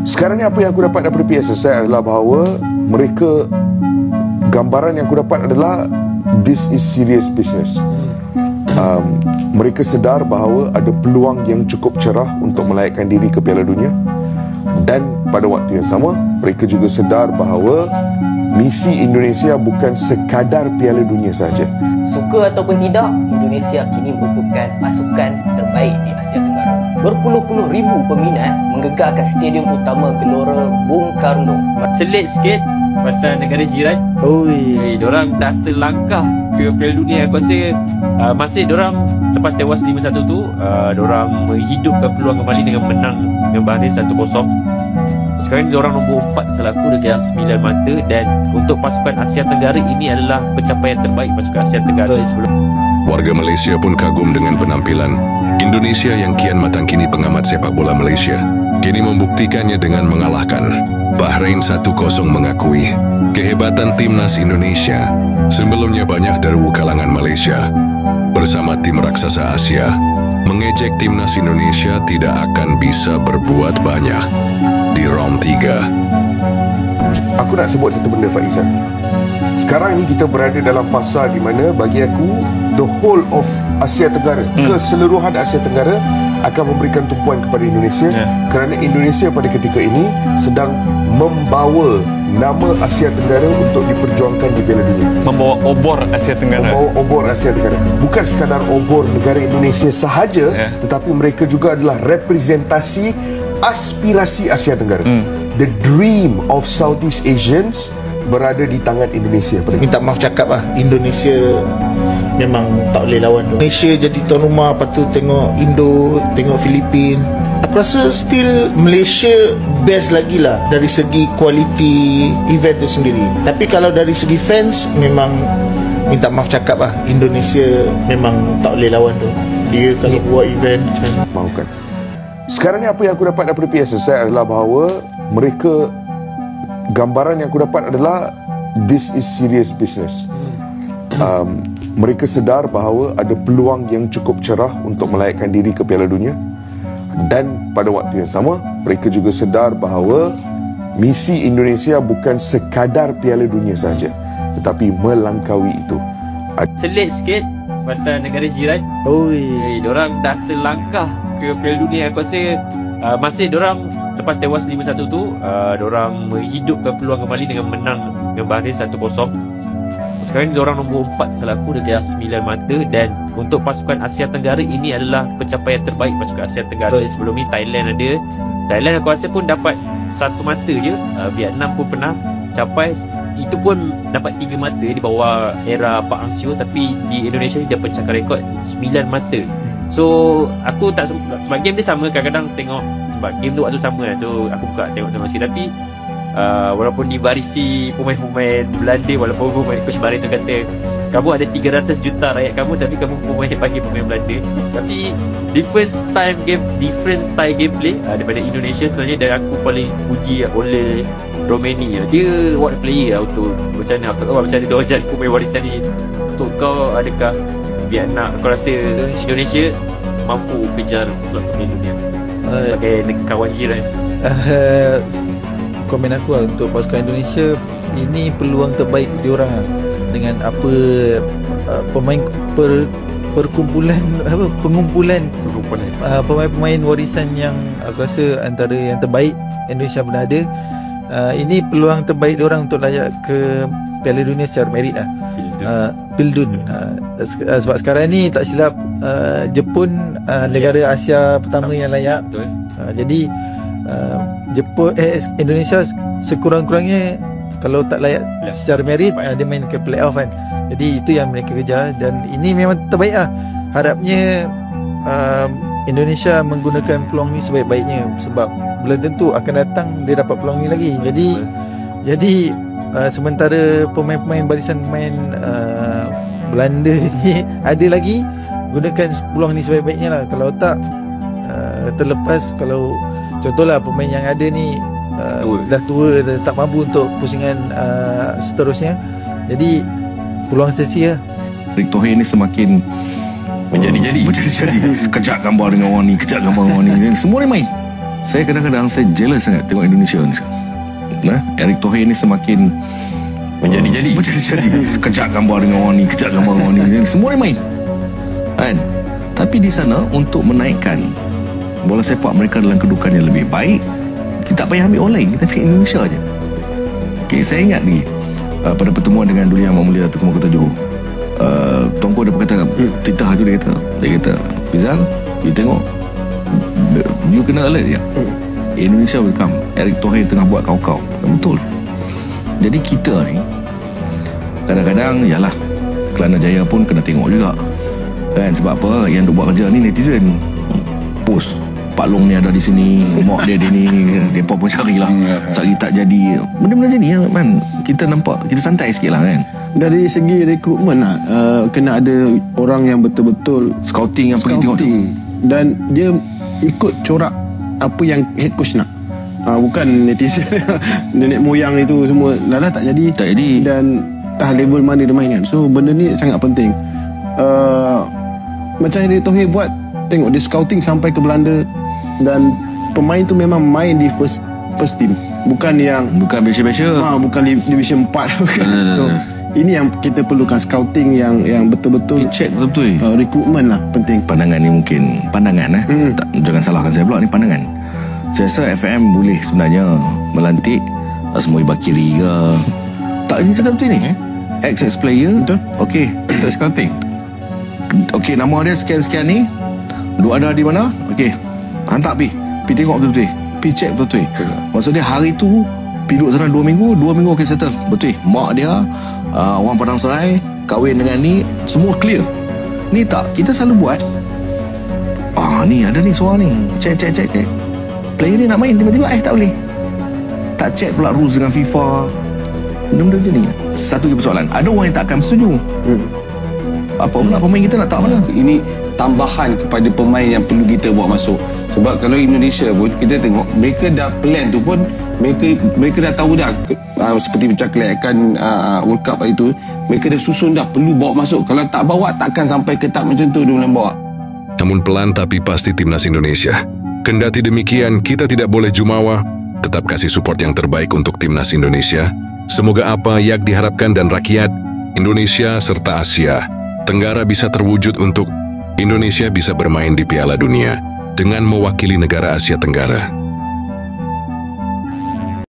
Sekarang ni apa yang aku dapat daripada PSSI adalah bahawa mereka, gambaran yang aku dapat adalah this is serious business. Mereka sedar bahawa ada peluang yang cukup cerah untuk melayakkan diri ke Piala Dunia, dan pada waktu yang sama mereka juga sedar bahawa misi Indonesia bukan sekadar Piala Dunia sahaja. Suka ataupun tidak, Indonesia kini merupakan pasukan terbaik di Asia Tenggara. Berpuluh-puluh ribu peminat menggegarkan stadium utama Gelora Bung Karno. Selit sikit pasal negara jiran. Diorang dah selangkah ke Piala Dunia. Aku rasa masih diorang lepas tewas 5-1 tu, diorang menghidupkan peluang kembali dengan menang dengan Bahrain 1-0. Sekarang diorang nombor 4 selaku dengan 9 mata, dan untuk pasukan Asia Tenggara ini adalah pencapaian terbaik pasukan Asia Tenggara sebelum. Warga Malaysia pun kagum dengan penampilan Indonesia yang kian matang. Kini pengamat sepak bola Malaysia kini membuktikannya dengan mengalahkan Bahrain 1-0, mengakui kehebatan timnas Indonesia. Sebelumnya banyak deru kalangan Malaysia bersama tim raksasa Asia mengejek timnas Indonesia tidak akan bisa berbuat banyak di round 3. Aku nak sebut satu benda, Faizal. Sekarang ni kita berada dalam fasa di mana bagi aku the whole of Asia Tenggara, keseluruhan Asia Tenggara akan memberikan tumpuan kepada Indonesia, kerana Indonesia pada ketika ini sedang membawa nama Asia Tenggara untuk diperjuangkan di Piala Dunia. Membawa obor Asia Tenggara. Membawa obor Asia Tenggara. Bukan sekadar obor negara Indonesia sahaja, tetapi mereka juga adalah representasi aspirasi Asia Tenggara. The dream of Southeast Asians berada di tangan Indonesia. Minta maaf cakap lah, Indonesia memang tak boleh lawan. Malaysia jadi tuan rumah, lepas tu tengok Indo, tengok Filipin. Aku rasa still Malaysia best lagi lah dari segi kualiti event tu sendiri. Tapi kalau dari segi fans, memang minta maaf cakap lah, Indonesia memang tak boleh lawan tu. Dia kalau buat event mahukan. Sekarang ni apa yang aku dapat daripada PSSI adalah bahawa mereka, gambaran yang aku dapat adalah this is serious business. Mereka sedar bahawa ada peluang yang cukup cerah untuk melayakkan diri ke Piala Dunia, dan pada waktu yang sama mereka juga sedar bahawa misi Indonesia bukan sekadar Piala Dunia sahaja, tetapi melangkaui itu. Selit sikit pasal negara jiran. Diorang dah selangkah ke Piala Dunia. Aku rasa masih diorang lepas tewas 5-1 tu, diorang menghidupkan peluang kembali dengan menang dengan Bahrain 1-0. Sekarang ni diorang nombor 4 selaku dengan 9 mata, dan untuk pasukan Asia Tenggara ini adalah pencapaian terbaik pasukan Asia Tenggara. Sebelum ni Thailand ada. Thailand aku rasa pun dapat 1 mata je. Vietnam pun pernah capai, itu pun dapat 3 mata di bawah era Pak Hang Seo. Tapi di Indonesia ni dia pencakar rekod 9 mata. So aku tak, sebab game dia sama, kadang-kadang tengok sebab game tu waktu sama lah, so aku buka tengok sikit. Tapi walaupun divarisi pemain-pemain Belanda, walaupun pemain Coach Bahrain tu kata kamu ada 300 juta rakyat kamu, tapi kamu panggil pemain Belanda. Tapi different style gameplay daripada Indonesia sebenarnya. Dan aku paling puji oleh Romania, dia what player untuk macam mana, aku tahu macam mana dia orang cari pemain warisan ni. Untuk kau, adakah Vietnam, aku rasa Indonesia mampu kejar slot Piala Dunia sebagai kawan jiran? Komen aku lah, untuk pasukan Indonesia ini peluang terbaik diorang lah. Dengan apa pemain pengumpulan pemain-pemain warisan yang aku rasa antara yang terbaik Indonesia pernah ada. Ini peluang terbaik diorang untuk layak ke Piala Dunia secara merit lah. Pildun. Sebab sekarang ni tak silap Jepun negara Asia pertama yang layak. Jadi Indonesia sekurang-kurangnya kalau tak layak secara merit, dia main ke playoff kan. Jadi itu yang mereka kejar, dan ini memang terbaik lah. Harapnya Indonesia menggunakan peluang ni sebaik-baiknya, sebab belum tentu akan datang dia dapat peluang ni lagi. Jadi sementara pemain-pemain barisan pemain Belanda ni ada lagi, gunakan peluang ni sebaik-baiknya lah. Kalau tak terlepas, kalau contohlah pemain yang ada ni dah tua, tak mampu untuk pusingan seterusnya, jadi peluang sia-sia. Erick Thohir ni semakin menjadi-jadi. Kejap gambar dengan orang ni, kejap gambar dengan orang ni. Semua ni main. Saya kadang-kadang saya jealous sangat tengok Indonesia ni sekarang. Erick Thohir ni semakin menjadi-jadi. Kejap gambar dengan orang ni, kejap gambar dengan orang ni. Semua ni main. Kan? Tapi di sana untuk menaikkan bola sepak mereka dalam kedudukan yang lebih baik, kita tak payah ambil orang lain, kita ambil Indonesia je. Okay, saya ingat lagi pada pertemuan dengan Duli Yang Mulia Datuk Kota Johor, Tuanku ada berkata titah tu, dia kata Fizal, you tengok, you kena alert je, Indonesia will come. Erick Thohir tengah buat kau-kau. Betul. Jadi kita ni kadang-kadang, yalah, Kelana Jaya pun kena tengok juga kan. Sebab apa? Yang duk buat kerja ni netizen post Pak Long ni ada di sini, mak dia ni, depa pun carilah. Sehari tak jadi. Benda-benda macam ni kan, kita nampak, kita santai sikit lah kan. Dari segi rekrutmen lah, kena ada orang yang betul-betul Scouting yang pergi tengok tu. Dan dia ikut corak apa yang head coach nak. Bukan netizen nenek moyang itu semua dah tak jadi. Dan entah level mana dia main kan. So benda ni sangat penting. Macam yang Thohir buat, tengok dia scouting sampai ke Belanda, dan pemain tu memang main di first team, bukan biasa-biasa, bukan division 4 bukan. So ini yang kita perlukan, scouting yang betul-betul check betul-betul. Recruitment lah penting. Pandangan ni mungkin jangan salahkan saya pula, ni pandangan. Saya rasa FM boleh sebenarnya melantik Asmoi Bakiri ke. Tak, ini cakap betul ni. Ex player. Betul. Okey, kita scouting. Okey, nama dia sekian-sekian ni. Duk ada di mana? Okey, hantar pi tengok betul-betul. Pi check betul-betul. Maksudnya hari tu pi duduk sana 2 minggu okey settle. Betul. Mak dia orang Padang Serai, kahwin dengan ni, semua clear. Ni tak, kita selalu buat. Ni ada ni seorang ni. Check. Player ni nak main, tiba-tiba tak boleh. Tak check pula rules dengan FIFA. Benda-benda macam ni. Satu lagi persoalan, ada orang yang tak akan setuju. Apa pula pemain kita nak tak mana? Ini tambahan kepada pemain yang perlu kita bawa masuk. Sebab kalau Indonesia pun, kita tengok mereka dah plan tu pun, mereka dah tahu dah, seperti macam kelayakan World Cup itu, mereka dah susun dah perlu bawa masuk. Kalau tak bawa, takkan sampai ke tahap macam tu dia boleh bawa. Namun pelan tapi pasti timnas Indonesia. Kendati demikian, kita tidak boleh jumawa, tetap kasih support yang terbaik untuk timnas Indonesia. Semoga apa yang diharapkan dan rakyat Indonesia serta Asia Tenggara bisa terwujud untuk Indonesia bisa bermain di Piala Dunia dengan mewakili negara Asia Tenggara.